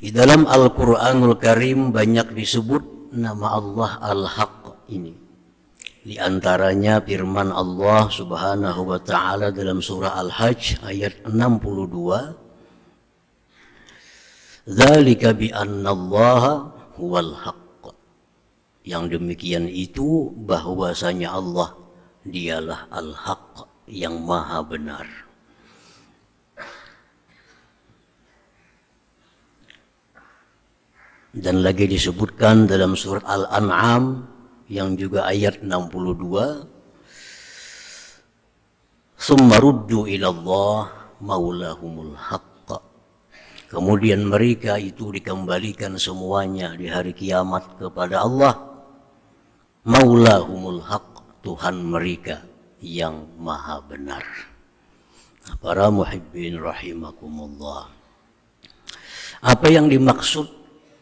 Di dalam Al-Quranul Karim banyak disebut nama Allah Al-Haq ini. Di antaranya firman Allah Subhanahu wa taala dalam surah Al-Hajj ayat 62, "Dzalika bi annallaha huwal haqq." Yang demikian itu bahwasanya Allah dialah Al-Haq yang maha benar. Dan lagi disebutkan dalam surat Al-An'am yang juga ayat 62, "Tsumma ruddu ilallah maulahumul haqq." Kemudian mereka itu dikembalikan semuanya di hari kiamat kepada Allah, maulahumul haqq, Tuhan mereka yang maha benar. Para muhibbin rahimakumullah. Apa yang dimaksud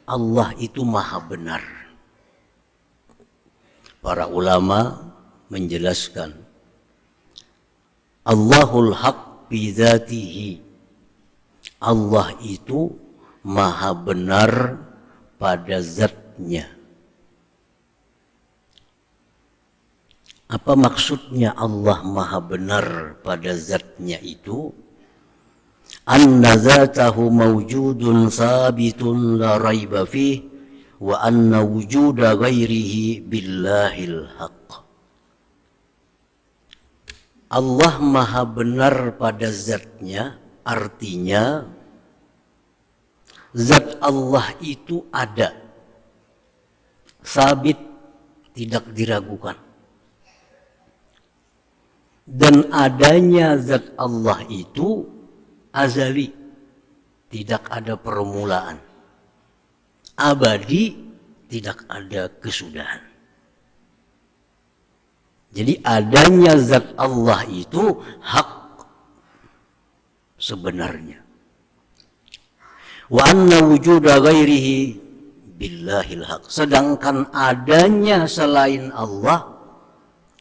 Allah itu maha benar? Para ulama menjelaskan, Allahul haq bidzatihi. Allah itu maha benar pada zatnya. Apa maksudnya Allah maha benar pada zatnya itu? Anna zatahu mawjudun sabitun la raiba fih wa anna wujuda ghairihi billahil haq. Allah maha benar pada zatnya, artinya zat Allah itu ada, sabit, tidak diragukan. Dan adanya zat Allah itu azali, tidak ada permulaan. Abadi, tidak ada kesudahan. Jadi adanya zat Allah itu hak sebenarnya. Wa anna wujuda ghairihi billahil haq. Sedangkan adanya selain Allah,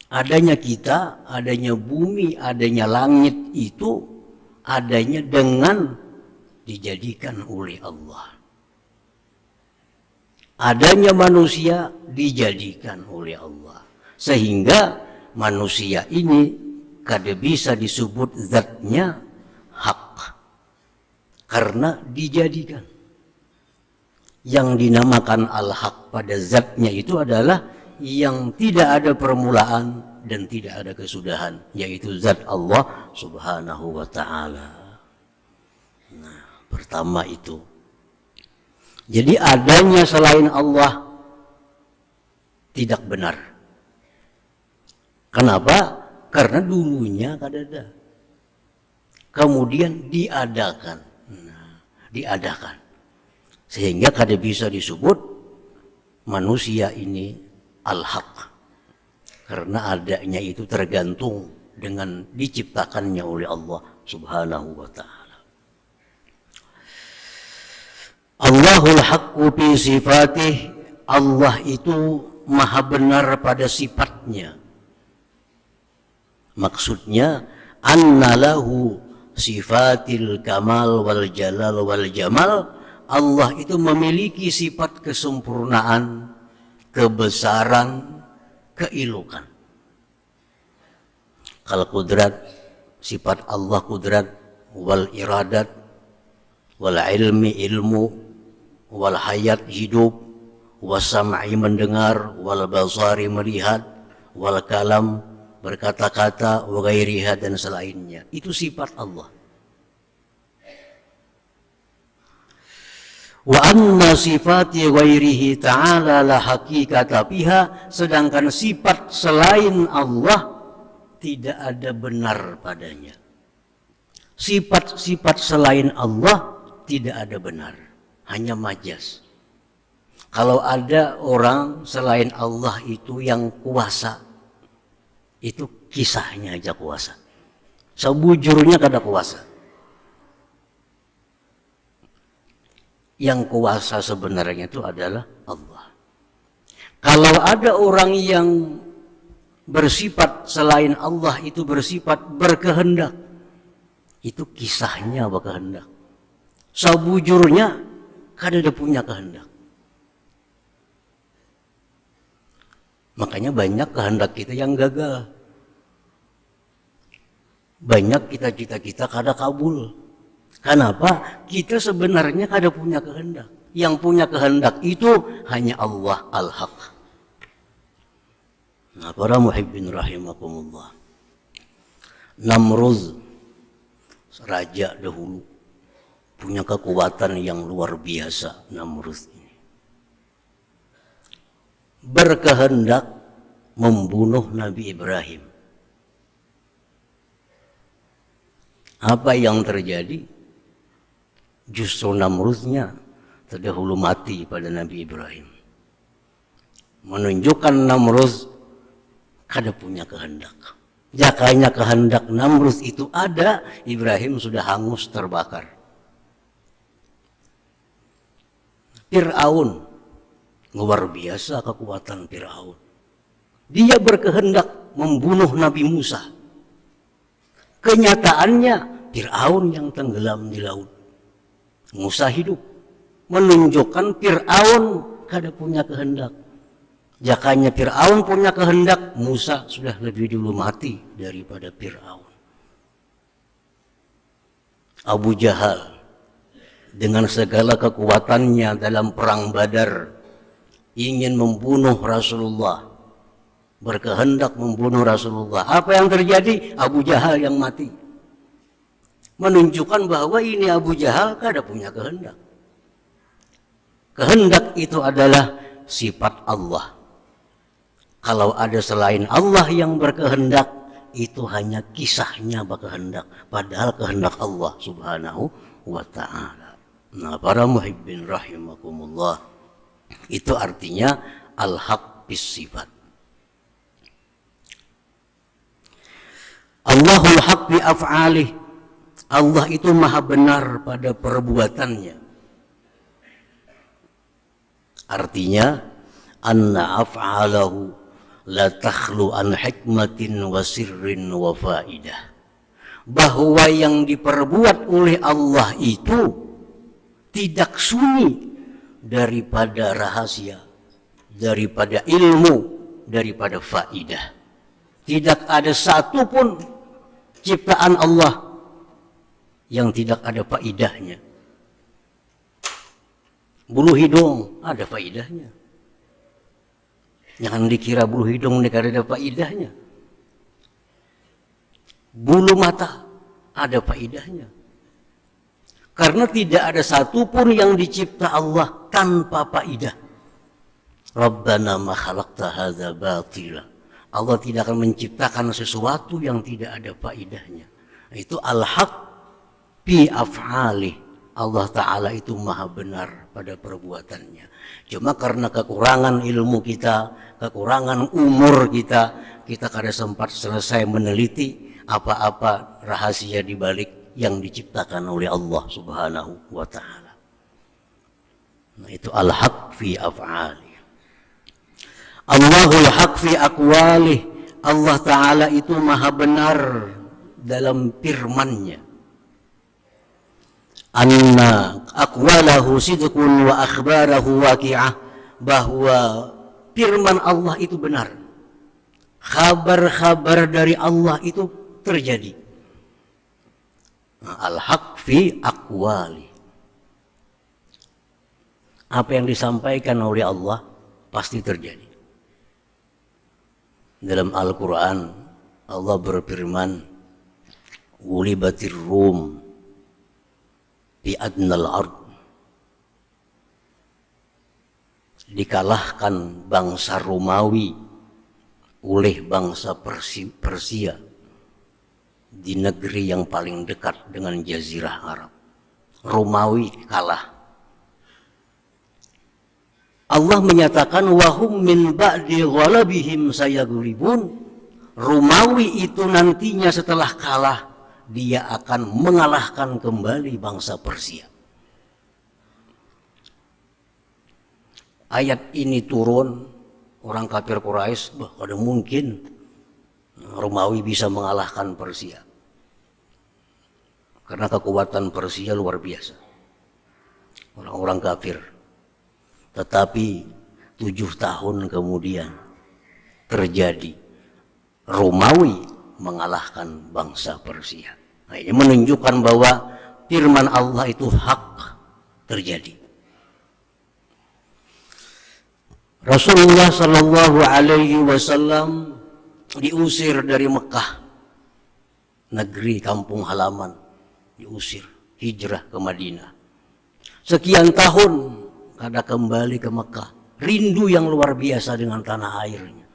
adanya kita, adanya bumi, adanya langit itu adanya dengan dijadikan oleh Allah. Adanya manusia dijadikan oleh Allah. Sehingga manusia ini kada bisa disebut zatnya hak. Karena dijadikan. Yang dinamakan al-haq pada zatnya itu adalah yang tidak ada permulaan dan tidak ada kesudahan, yaitu zat Allah Subhanahu wa ta'ala. Nah, pertama itu. Jadi adanya selain Allah tidak benar. Kenapa? Karena dulunya kada ada. Kemudian diadakan. Nah, diadakan. Sehingga kada bisa disebut manusia ini al-haq. Karena adanya itu tergantung dengan diciptakannya oleh Allah Subhanahu wa ta'ala. Allahul haqqu fi sifatih. Allah itu maha benar pada sifatnya. Maksudnya anna lahu sifatil kamal wal jalal wal jamal. Allah itu memiliki sifat kesempurnaan, kebesaran, keelokan. Kalau kudrat, sifat Allah kudrat, wal iradat, wal ilmi ilmu, wal hayat hidup, was sam'i mendengar, wal basari melihat, wal kalam berkata-kata, wa ghairiha dan selainnya. Itu sifat Allah. Wa anna sifati ghairihi ta'ala la hakikata biha. Sedangkan sifat selain Allah tidak ada benar padanya. Sifat-sifat selain Allah tidak ada benar, hanya majas. Kalau ada orang selain Allah itu yang kuasa, itu kisahnya aja kuasa. Sebujurnya kada kuasa. Yang kuasa sebenarnya itu adalah Allah. Kalau ada orang yang bersifat selain Allah itu bersifat berkehendak, itu kisahnya berkehendak. Sebujurnya kada ada punya kehendak. Makanya banyak kehendak kita yang gagal. Banyak cita-cita kita kada kabul. Kenapa? Kita sebenarnya kada punya kehendak. Yang punya kehendak itu hanya Allah Al-Haq. Nah, para muhibbin rahimakumullah. Namrud, raja dahulu, punya kekuatan yang luar biasa. Namrud ini berkehendak membunuh Nabi Ibrahim. Apa yang terjadi? Justru Namrudnya terdahulu mati pada Nabi Ibrahim. Menunjukkan Namrud kada punya kehendak. Jakanya kehendak Namrud itu ada, Ibrahim sudah hangus terbakar. Fir'aun, luar biasa kekuatan Fir'aun. Dia berkehendak membunuh Nabi Musa. Kenyataannya Fir'aun yang tenggelam di laut, Musa hidup. Menunjukkan Fir'aun kada punya kehendak. Jakanya Fir'aun punya kehendak, Musa sudah lebih dulu mati daripada Fir'aun. Abu Jahal dengan segala kekuatannya dalam perang Badar ingin membunuh Rasulullah, berkehendak membunuh Rasulullah. Apa yang terjadi? Abu Jahal yang mati. Menunjukkan bahwa ini Abu Jahal kada punya kehendak. Kehendak itu adalah sifat Allah. Kalau ada selain Allah yang berkehendak, itu hanya kisahnya berkehendak. Padahal kehendak Allah subhanahu wa ta'ala. Nah, para muhibbin rahimakumullah, itu artinya al-haq bis sifat. Allahul haq bi af'alih. Allah itu maha benar pada perbuatannya. Artinya, anna af'alahu la takhlu an hikmatin wa sirrin wa faidah. Bahwa yang diperbuat oleh Allah itu tidak sunyi daripada rahasia, daripada ilmu, daripada faidah. Tidak ada satupun ciptaan Allah yang tidak ada faidahnya. Bulu hidung ada faidahnya. Jangan dikira bulu hidung ini kada ada faidahnya. Bulu mata ada faidahnya. Karena tidak ada satupun yang dicipta Allah tanpa faidah. Rabbana ma khalaqta hadza batila. Allah tidak akan menciptakan sesuatu yang tidak ada faidahnya. Itu al-haq bi af'alih. Allah Ta'ala itu maha benar pada perbuatannya. Cuma karena kekurangan ilmu kita, kekurangan umur kita, kita kada sempat selesai meneliti apa-apa rahasia di balik yang diciptakan oleh Allah Subhanahu wa Ta'ala. Nah, itu al-haq fi af'ali. Allahul haq fi aqwalih. Allah Ta'ala itu maha benar dalam firman-Nya. Anna aqwalahu sidqun wa akhbarahu waqi'ah. Bahwa firman Allah itu benar. Kabar-kabar dari Allah itu terjadi. Al-haq fi aqwali. Apa yang disampaikan oleh Allah pasti terjadi. Dalam Al-Quran Allah berfirman, "Ghulibatir Rum di adnal ard." Dikalahkan bangsa Romawi oleh bangsa Persia di negeri yang paling dekat dengan Jazirah Arab. Romawi kalah. Allah menyatakan wahum min ba'di ghalabihim sayaghlibun. Romawi itu nantinya setelah kalah dia akan mengalahkan kembali bangsa Persia. Ayat ini turun, orang kafir Quraisy, ada mungkin Romawi bisa mengalahkan Persia. Karena kekuatan Persia luar biasa. orang-orang kafir. Tetapi 7 tahun kemudian terjadi Romawi mengalahkan bangsa Persia. Nah, ini menunjukkan bahwa firman Allah itu hak terjadi. Rasulullah Shallallahu Alaihi Wasallam diusir dari Mekah, negeri kampung halaman, diusir, hijrah ke Madinah. Sekian tahun kada kembali ke Mekah, rindu yang luar biasa dengan tanah airnya,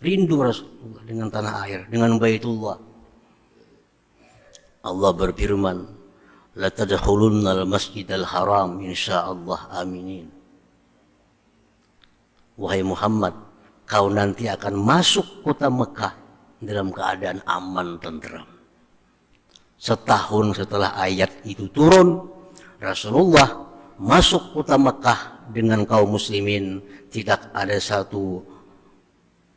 rindu Rasulullah dengan tanah air, dengan Baitullah. Allah berfirman, la tadkhulunnal masjidal haram insyaallah aminin. Wahai Muhammad, kau nanti akan masuk kota Mekah dalam keadaan aman tentram. Setahun setelah ayat itu turun, Rasulullah masuk kota Mekah dengan kaum muslimin, tidak ada satu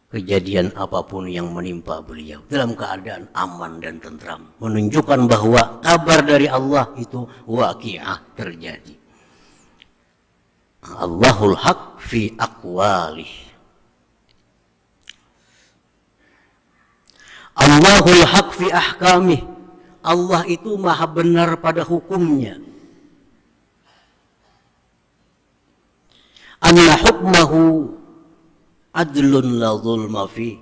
kejadian apapun yang menimpa beliau, dalam keadaan aman dan tentram, menunjukkan bahwa kabar dari Allah itu waqi'ah, terjadi. Allahul haq fi aqwalih. Allahul haq fi ahkamih. Allah itu maha benar pada hukumnya. Anna hukmahu adlun la zulma fi.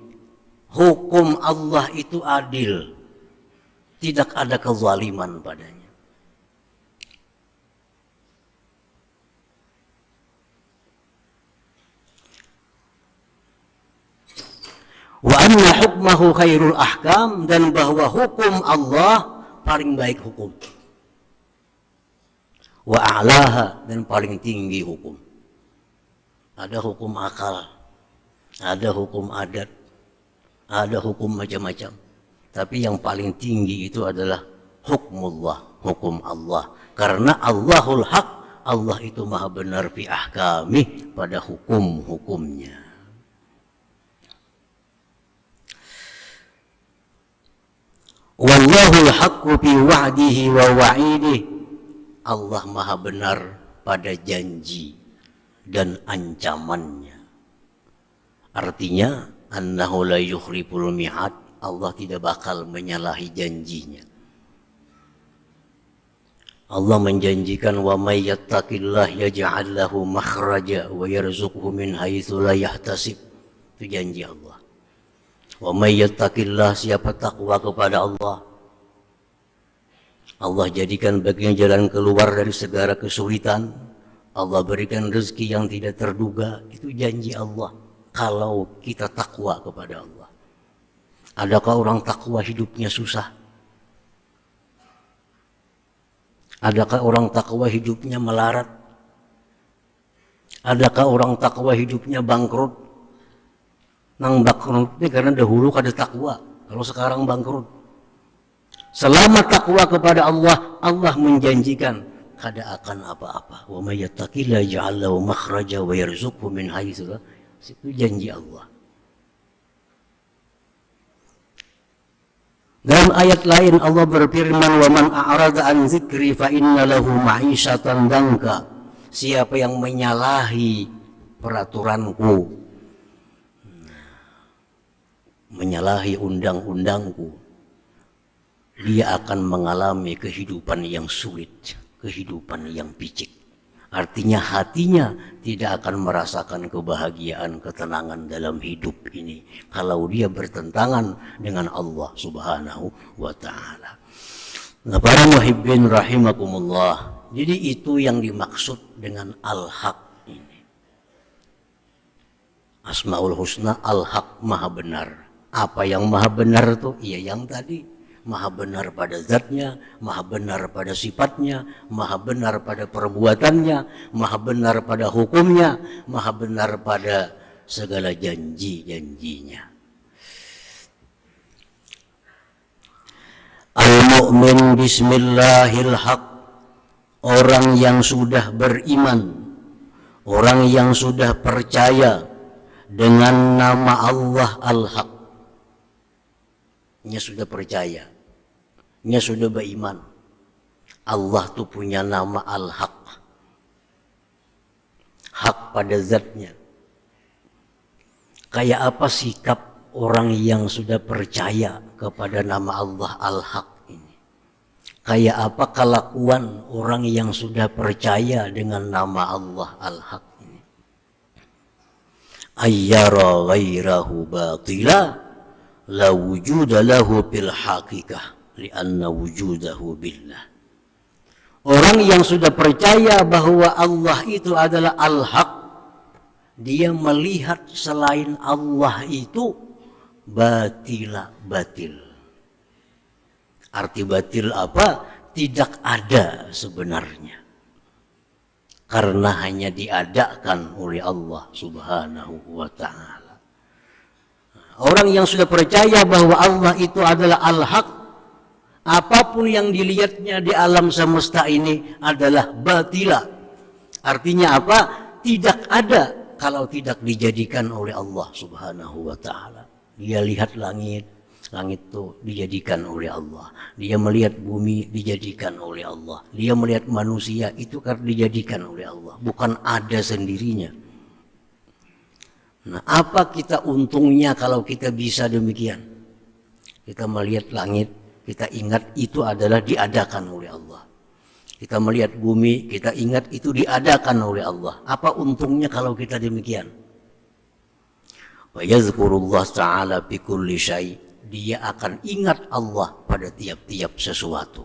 Hukum Allah itu adil, tidak ada kezaliman padanya. Wa anna hukmahu khairul ahkam, dan bahwa hukum Allah paling baik hukum. Wa a'laha, dan paling tinggi hukum. Ada hukum akal, ada hukum adat, ada hukum macam-macam. Tapi yang paling tinggi itu adalah hukmullah, hukum Allah. Karena Allahul haq, Allah itu maha benar fi ahkamih, pada hukum-hukumnya. Wallahul haqqu fi wa'dihi wa wa'idih. Allah maha benar pada janji dan ancamannya. Artinya annahu la yukhliful mi'ad, Allah tidak bakal menyalahi janjinya. Allah menjanjikan wa may yattaqillah yaj'al lahu makhraja wa yarzuqhu min haitsu la yahtasib. Itu janji Allah. Wa may yattaqillah, siapa takwa kepada Allah, Allah jadikan baginya jalan keluar dari segala kesulitan. Allah berikan rezeki yang tidak terduga. Itu janji Allah kalau kita takwa kepada Allah. Adakah orang takwa hidupnya susah? Adakah orang takwa hidupnya melarat? Adakah orang takwa hidupnya bangkrut? Nang bangkrut ini karena dahulu kada takwa, kalau sekarang bangkrut. Selama takwa kepada Allah, Allah menjanjikan kada akan apa-apa. Wa may yattaqillah yaj'al lahu makhraja wa yarzuqhu min haitsu la. Itu janji Allah. Dalam ayat lain Allah berfirman, wa man a'rada an dzikri fa inna lahu ma'isyatan dangka. Siapa yang menyalahi peraturanku, menyalahi undang-undangku, dia akan mengalami kehidupan yang sulit, kehidupan yang picik. Artinya hatinya tidak akan merasakan kebahagiaan, ketenangan dalam hidup ini kalau dia bertentangan dengan Allah Subhanahu wa ta'ala. Nah, para muhibbin rahimakumullah, jadi itu yang dimaksud dengan al-haq ini. Asmaul husna, al-haq, maha benar. Apa yang maha benar itu? Iya yang tadi, maha benar pada zatnya, maha benar pada sifatnya, maha benar pada perbuatannya, maha benar pada hukumnya, maha benar pada segala janji-janjinya. Al-mu'min bismillahil haq, orang yang sudah beriman, orang yang sudah percaya dengan nama Allah al-haq. Nya sudah percaya, nya sudah beriman. Allah tuh punya nama Al-Haq. Hak pada zatnya. Kayak apa sikap orang yang sudah percaya kepada nama Allah Al-Haq ini? Kayak apa kelakuan orang yang sudah percaya dengan nama Allah Al-Haq ini? Ayyara ghairahu batila la wujuda lahu bil haqiqah lianna wujudahu billah. Orang yang sudah percaya bahwa Allah itu adalah Al-Haq, dia melihat selain Allah itu batil. Arti batil apa? Tidak ada sebenarnya. Karena hanya diadakan oleh Allah Subhanahu wa ta'ala. Orang yang sudah percaya bahwa Allah itu adalah Al-Haq, apapun yang dilihatnya di alam semesta ini adalah batila. Artinya apa? Tidak ada kalau tidak dijadikan oleh Allah Subhanahu wa ta'ala. Dia lihat langit itu dijadikan oleh Allah. Dia melihat bumi dijadikan oleh Allah. Dia melihat manusia itu karena dijadikan oleh Allah, bukan ada sendirinya. Nah, apa kita untungnya kalau kita bisa demikian? Kita melihat langit, kita ingat itu adalah diadakan oleh Allah. Kita melihat bumi, kita ingat itu diadakan oleh Allah. Apa untungnya kalau kita demikian? Wa yazkurullah ta'ala bi kulli syai'. Dia akan ingat Allah pada tiap-tiap sesuatu.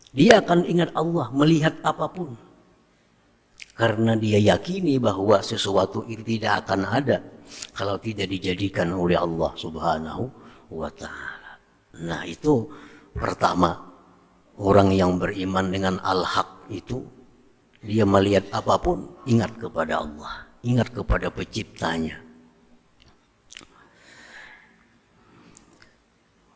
Dia akan ingat Allah melihat apapun. Karena dia yakini bahwa sesuatu itu tidak akan ada kalau tidak dijadikan oleh Allah Subhanahu wa ta'ala. Nah, itu pertama, orang yang beriman dengan Al-Haq itu dia melihat apapun ingat kepada Allah, ingat kepada penciptanya.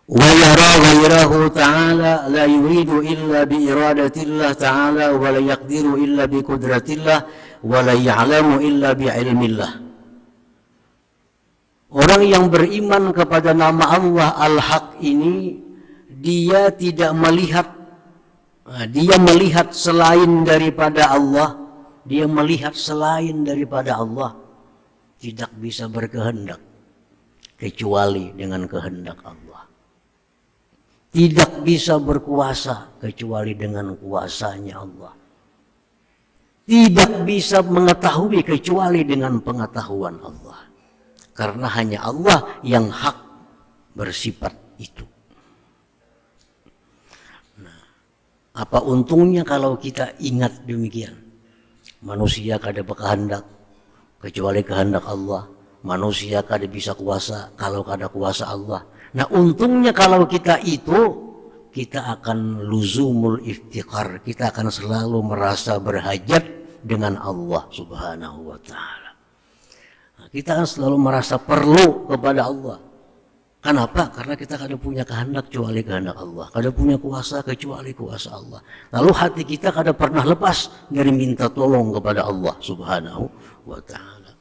Wa yara ghairahu ta'ala la yuridu illa bi iradatillah ta'ala wa la yaqdiru illa bi qudratillah wa la ya'lamu illa bi ilmillah. Orang yang beriman kepada nama Allah Al-Haq ini, dia tidak melihat, dia melihat selain daripada Allah, dia melihat selain daripada Allah, tidak bisa berkehendak kecuali dengan kehendak Allah. Tidak bisa berkuasa kecuali dengan kuasanya Allah. Tidak bisa mengetahui kecuali dengan pengetahuan Allah. Karena hanya Allah yang hak bersifat itu. Nah, apa untungnya kalau kita ingat demikian? Manusia kada berkehendak kecuali kehendak Allah. Manusia kada bisa kuasa kalau kada kuasa Allah. Nah, untungnya kalau kita itu, kita akan luzumul iftiqar. Kita akan selalu merasa berhajat dengan Allah Subhanahu wa ta'ala. Kita akan selalu merasa perlu kepada Allah. Kenapa? Karena kita kada punya kehendak kecuali kehendak Allah. Kada punya kuasa kecuali kuasa Allah. Lalu hati kita kada pernah lepas dari minta tolong kepada Allah Subhanahu wa ta'ala.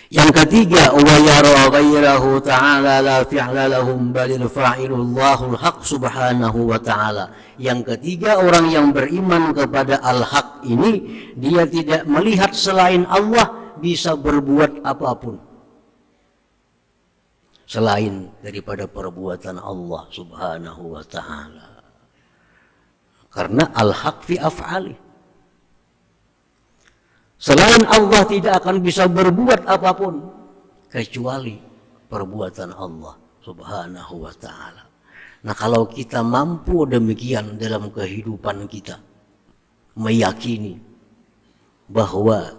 Yang ketiga, wa yara ghairahu ta'ala la fi'la lahum balil fa'ilullahu al-haq subhanahu wa ta'ala. Yang ketiga, orang yang beriman kepada Al-Haq ini, dia tidak melihat selain Allah bisa berbuat apapun selain daripada perbuatan Allah Subhanahu wa ta'ala. Karena Al-Haq fi af'ali. Selain Allah tidak akan bisa berbuat apapun kecuali perbuatan Allah Subhanahu wa ta'ala. Nah, kalau kita mampu demikian dalam kehidupan kita, meyakini bahwa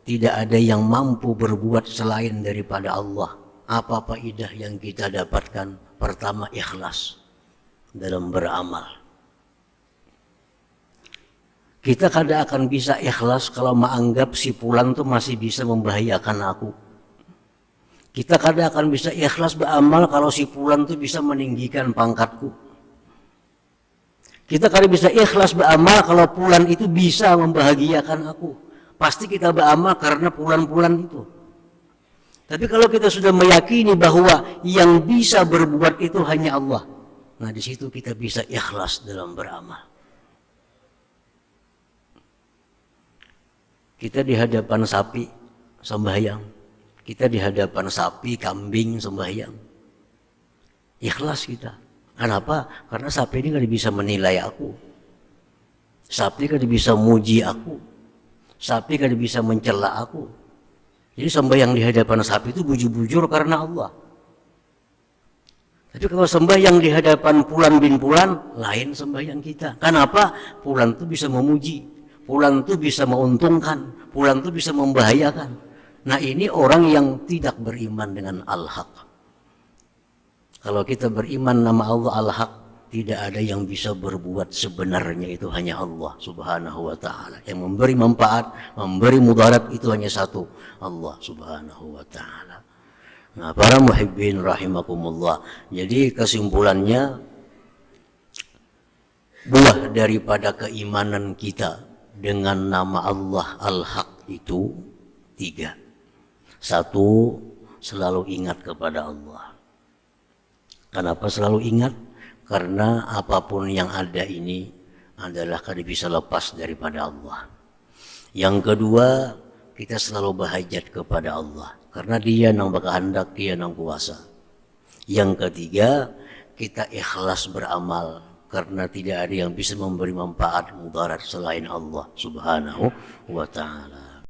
tidak ada yang mampu berbuat selain daripada Allah, apa faedah yang kita dapatkan? Pertama, ikhlas dalam beramal. Kita kada akan bisa ikhlas kalau menganggap si fulan tuh masih bisa membahayakan aku. Kita kada akan bisa ikhlas beramal kalau si fulan tuh bisa meninggikan pangkatku. Kita kada bisa ikhlas beramal kalau fulan itu bisa membahagiakan aku. Pasti kita beramal karena fulan-fulan itu. Tapi kalau kita sudah meyakini bahwa yang bisa berbuat itu hanya Allah, Nah di situ kita bisa ikhlas dalam beramal. Kita di hadapan sapi sembahyang, kita di hadapan sapi, kambing sembahyang, ikhlas kita. Kenapa? Karena sapi ini kan bisa menilai aku, sapi kan bisa muji aku, sapi kan bisa mencela aku. Jadi sembahyang di hadapan sapi itu bujur-bujur karena Allah. Tapi kalau sembahyang di hadapan Fulan bin Fulan, lain sembahyang kita. Kenapa? Fulan itu bisa memuji, Fulan itu bisa menguntungkan, Fulan itu bisa membahayakan. Nah ini orang yang tidak beriman dengan Al-Haq. Kalau kita beriman nama Allah Al-Haq, tidak ada yang bisa berbuat sebenarnya, itu hanya Allah subhanahu wa ta'ala. Yang memberi manfaat, memberi mudarat itu hanya satu, Allah subhanahu wa ta'ala. Nah para muhibbin rahimakumullah, jadi kesimpulannya, buah daripada keimanan kita dengan nama Allah Al-Haq itu 3. 1, selalu ingat kepada Allah. Kenapa selalu ingat? Karena apapun yang ada ini adalah kada bisa lepas daripada Allah. Yang kedua, kita selalu berhajat kepada Allah, karena Dia yang berkehendak, Dia yang kuasa. Yang ketiga, kita ikhlas beramal, karena tidak ada yang bisa memberi manfaat mudarat selain Allah subhanahu wa ta'ala.